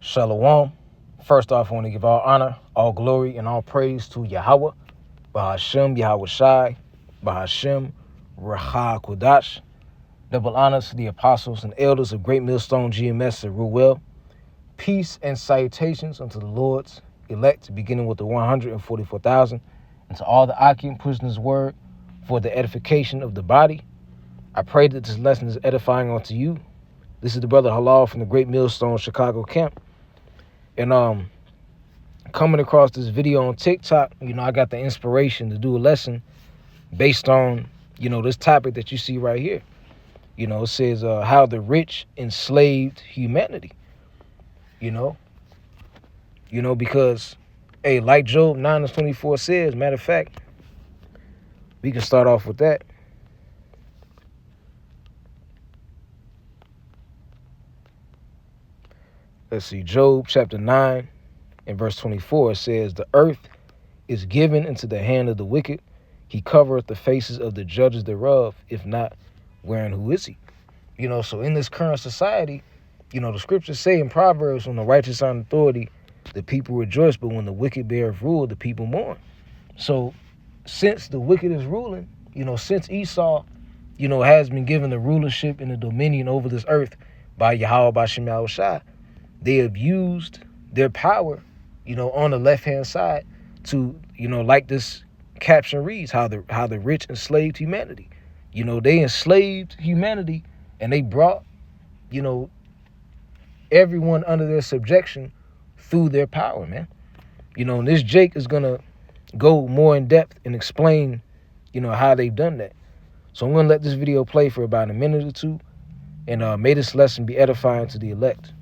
Shalom. First off, I want to give all honor, all glory, and all praise to Yahweh, Bahashem, Yahweh Shai, Bahashem, Raha Kudash. Double honors to the apostles and elders of Great Millstone GMS at Ruel. Peace and salutations unto the Lord's elect, beginning with the 144,000, and to all the Akim pushing his word for the edification of the body. I pray that this lesson is edifying unto you. This is the brother Halal from the Great Millstone Chicago camp. And coming across this video on TikTok, I got the inspiration to do a lesson based on, this topic that you see right here. It says how the rich enslaved humanity. Because, hey, like Job 9:24 says, matter of fact, we can start off with that. Let's see, Job chapter 9 and verse 24 says, the earth is given into the hand of the wicked. He covereth the faces of the judges thereof. If not, wherein who is he? So in this current society, the scriptures say in Proverbs, when the righteous are in authority, the people rejoice, but when the wicked beareth rule, the people mourn. So since the wicked is ruling, since Esau, has been given the rulership and the dominion over this earth by Yahweh, by Shem Yahweh Shai, they have used their power, on the left-hand side to, like this caption reads, how the rich enslaved humanity. They enslaved humanity and they brought, everyone under their subjection through their power, man. And this Jake is going to go more in depth and explain, how they've done that. So I'm going to let this video play for about a minute or two, and may this lesson be edifying to the elect.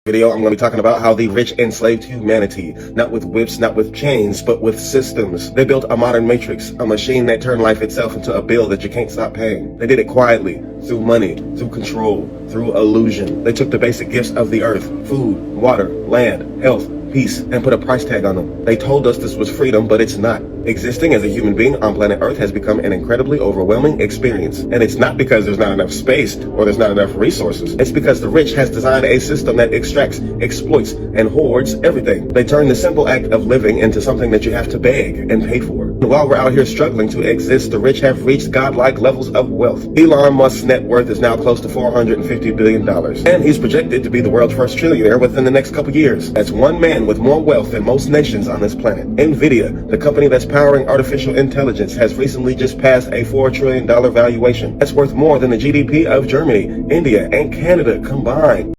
Video, I'm going to be talking about how the rich enslaved humanity, not with whips, not with chains, but with systems. They built a modern matrix, a machine that turned life itself into a bill that you can't stop paying. They did it quietly, through money, through control, through illusion. They took the basic gifts of the earth, food, water, land, health, peace, and put a price tag on them. They told us this was freedom, but it's not. Existing as a human being on planet Earth has become an incredibly overwhelming experience. And it's not because there's not enough space or there's not enough resources. It's because the rich has designed a system that extracts, exploits, and hoards everything. They turn the simple act of living into something that you have to beg and pay for. And while we're out here struggling to exist, the rich have reached godlike levels of wealth. Elon Musk's net worth is now close to $450 billion. And he's projected to be the world's first trillionaire within the next couple years. That's one man with more wealth than most nations on this planet. Nvidia, the company that's powering artificial intelligence, has recently just passed a $4 trillion valuation. That's worth more than the GDP of Germany, India, and Canada combined.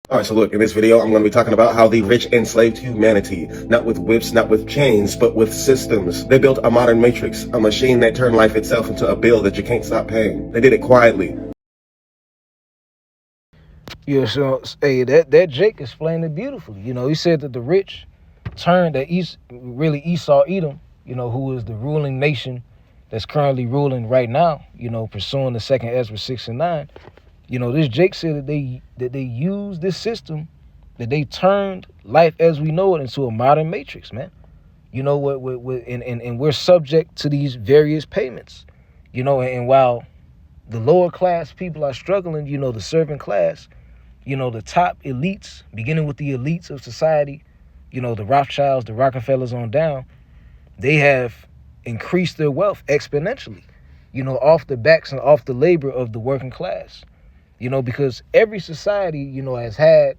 Alright, so look, in this video, I'm going to be talking about how the rich enslaved humanity, not with whips, not with chains, but with systems. They built a modern matrix, a machine that turned life itself into a bill that you can't stop paying. They did it quietly. Yeah, so, hey, that Jake explained it beautifully. He said that the rich turned really Esau, Edom, who is the ruling nation that's currently ruling right now, pursuing the second Ezra 6 and 9. This Jake said that they used this system, that they turned life as we know it into a modern matrix, man. And we're subject to these various payments, and while the lower class people are struggling, the servant class, the top elites, beginning with the elites of society, the Rothschilds, the Rockefellers on down, they have increased their wealth exponentially, off the backs and off the labor of the working class, because every society, has had,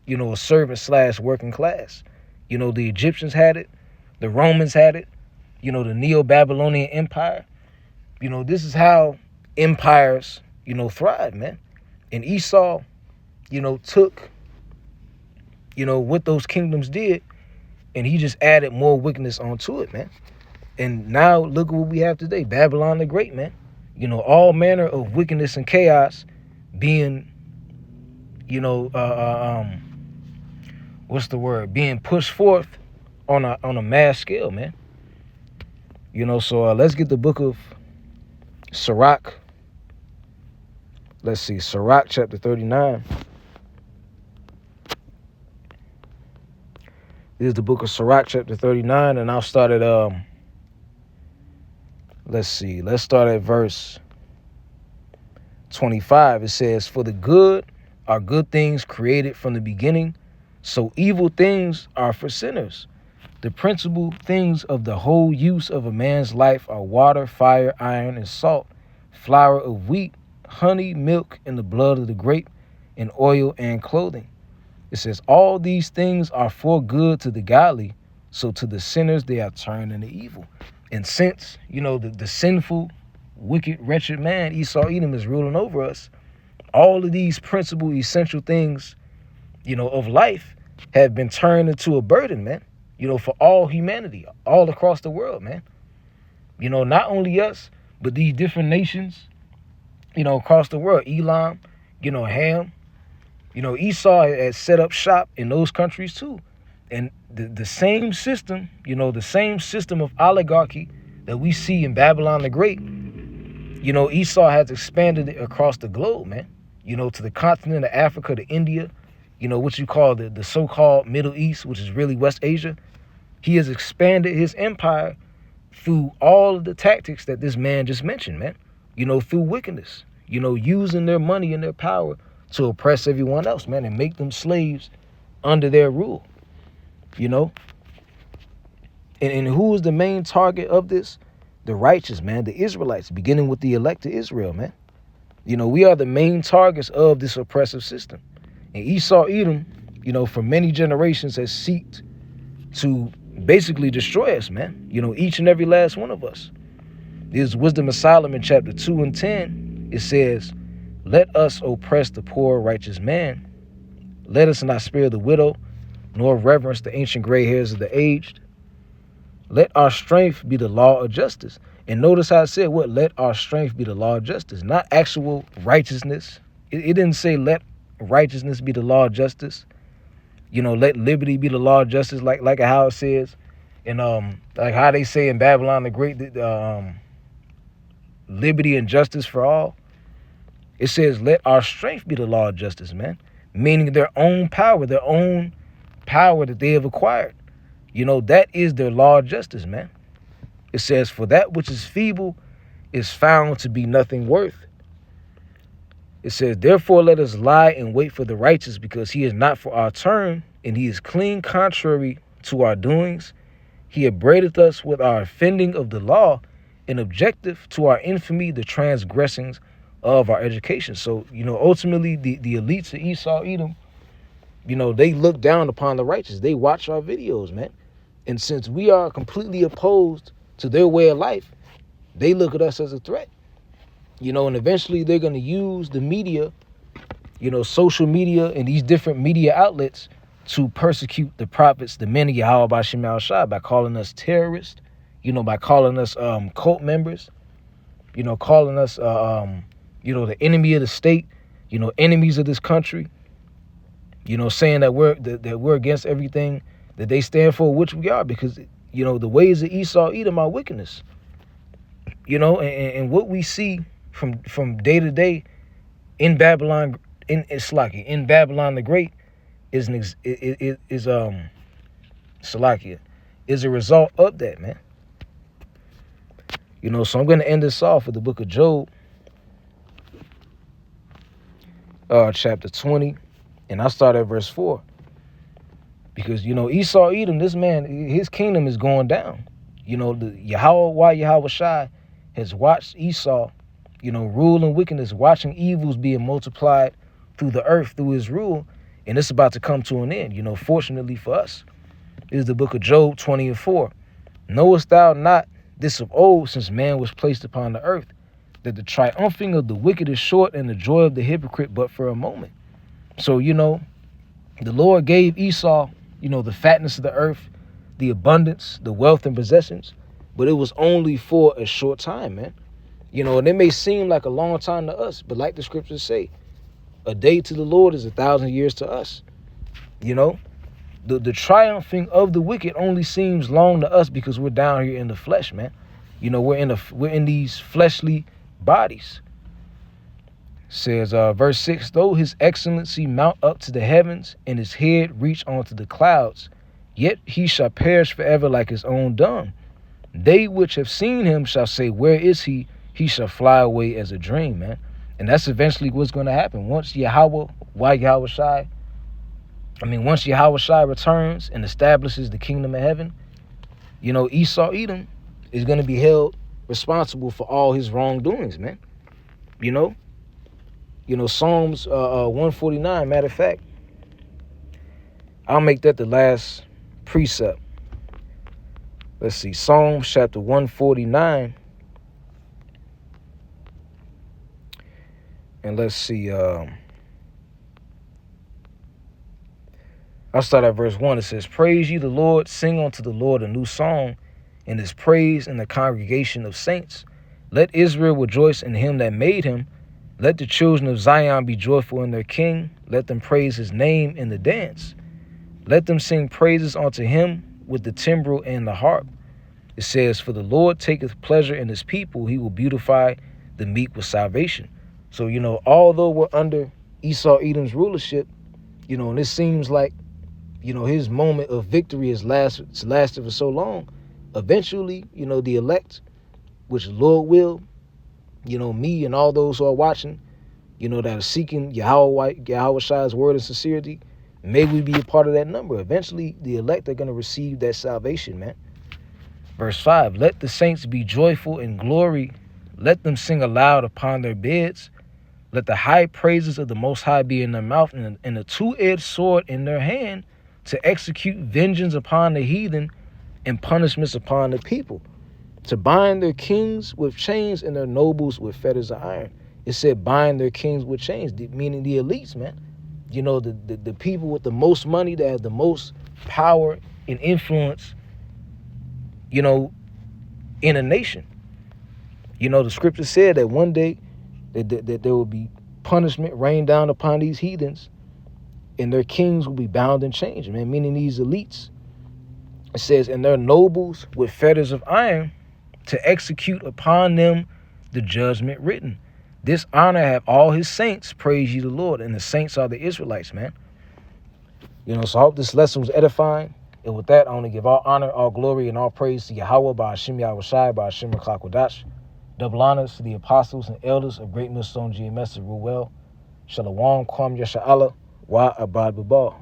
a servant / working class. The Egyptians had it, the Romans had it, the Neo-Babylonian Empire. This is how empires, thrive, man. And Esau, took, what those kingdoms did, and he just added more wickedness onto it, man. And now look at what we have today, Babylon the Great, man. All manner of wickedness and chaos being, being pushed forth on a mass scale, man. So let's get the book of Sirach. Let's see, Sirach chapter 39. This is the book of Sirach chapter 39, and I'll start at let's start at verse 25, it says, for the good are good things created from the beginning, so evil things are for sinners. The principal things of the whole use of a man's life are water, fire, iron, and salt, flour of wheat, honey, milk, and the blood of the grape, and oil and clothing. It says, all these things are for good to the godly, so to the sinners they are turned into evil. And since, the sinful, wicked, wretched man, Esau, Edom, is ruling over us, all of these principal, essential things, of life have been turned into a burden, man, for all humanity, all across the world, man. Not only us, but these different nations, across the world. Elam, Ham, Esau had set up shop in those countries too. And the same system, the same system of oligarchy that we see in Babylon the Great, Esau has expanded it across the globe, man. To the continent of Africa, to India, what you call the so-called Middle East, which is really West Asia. He has expanded his empire through all of the tactics that this man just mentioned, man. Through wickedness, using their money and their power to oppress everyone else, man, and make them slaves under their rule, And who is the main target of this? The righteous, man, the Israelites, beginning with the elect of Israel, man. We are the main targets of this oppressive system. And Esau, Edom, for many generations has sought to basically destroy us, man. Each and every last one of us. There's Wisdom of Solomon, chapter 2 and 10. It says, let us oppress the poor righteous man. Let us not spare the widow, nor reverence the ancient gray hairs of the aged. Let our strength be the law of justice. And notice how it said, what? Let our strength be the law of justice, not actual righteousness. It didn't say let righteousness be the law of justice. Let liberty be the law of justice, like how it says, and like how they say in Babylon the Great, liberty and justice for all. It says, let our strength be the law of justice, man. Meaning their own power that they have acquired. That is their law of justice, man. It says, for that which is feeble is found to be nothing worth. It says, therefore let us lie and wait for the righteous, because he is not for our turn, and he is clean contrary to our doings. He upbraideth us with our offending of the law, and objective to our infamy, the transgressings of our education. So, ultimately the elites of Esau, Edom, they look down upon the righteous. They watch our videos, man. And since we are completely opposed to their way of life, they look at us as a threat. And eventually they're going to use the media, social media and these different media outlets to persecute the prophets, the men of Yahweh B'Shem Yahushua, by calling us terrorists, by calling us cult members, calling us, the enemy of the state, enemies of this country, saying that we're against everything that they stand for, which we are, because, the ways of Esau, Edom are wickedness, and what we see from day to day in Babylon, in Babylon the Great is a result of that, man. So I'm going to end this off with the book of Job, chapter 20, and I'll start at verse 4. Because, Esau, Edom, this man, his kingdom is going down. The Yahweh Shai has watched Esau, rule in wickedness, watching evils being multiplied through the earth, through his rule, and it's about to come to an end. Fortunately for us, is the book of Job 20 and 4. Knowest thou not this of old, since man was placed upon the earth, that the triumphing of the wicked is short, and the joy of the hypocrite but for a moment? So, the Lord gave Esau, the fatness of the earth, the abundance, the wealth and possessions, but it was only for a short time, man. And it may seem like a long time to us, but like the scriptures say, a day to the Lord is 1,000 years to us. The triumphing of the wicked only seems long to us because we're down here in the flesh, man. We're in these fleshly bodies. Says verse 6, though his excellency mount up to the heavens, and his head reach onto the clouds, yet he shall perish forever like his own dung. They which have seen him shall say, where is he? He shall fly away as a dream, man. And that's eventually what's going to happen. Once Yahweh Shai returns and establishes the kingdom of heaven, Esau Edom is going to be held responsible for all his wrongdoings, man. Psalms 149, matter of fact, I'll make that the last precept. Let's see, Psalms chapter 149. And let's see, I'll start at verse 1. It says, "Praise ye the Lord, sing unto the Lord a new song, and his praise in the congregation of saints. Let Israel rejoice in him that made him. Let the children of Zion be joyful in their king. Let them praise his name in the dance. Let them sing praises unto him with the timbrel and the harp." It says, "For the Lord taketh pleasure in his people. He will beautify the meek with salvation." So, although we're under Esau Edom's rulership, and it seems like, his moment of victory has lasted for so long, eventually, the elect, which the Lord will, me and all those who are watching, that are seeking Yahweh Shai's word and sincerity, may we be a part of that number. Eventually, the elect are going to receive that salvation, man. Verse 5, "Let the saints be joyful in glory. Let them sing aloud upon their beds. Let the high praises of the Most High be in their mouth, and a two-edged sword in their hand, to execute vengeance upon the heathen and punishments upon the people, to bind their kings with chains and their nobles with fetters of iron." It said bind their kings with chains, meaning the elites, man. The people with the most money, that have the most power and influence, in a nation. The scripture said that one day that there will be punishment rained down upon these heathens, and their kings will be bound in chains, man, meaning these elites. It says, "And their nobles with fetters of iron, to execute upon them the judgment written. This honor have all his saints, praise ye the Lord." And the saints are the Israelites, man. So I hope this lesson was edifying. And with that, I want to give all honor, all glory, and all praise to Yahweh, by Hashem Yahweh Shai, by Hashem Raklakwadash. Double honors to the apostles and elders of Great Millstone GMS to rule well. Shalom, Kwam Yasha'Allah, Wa Abad Babal.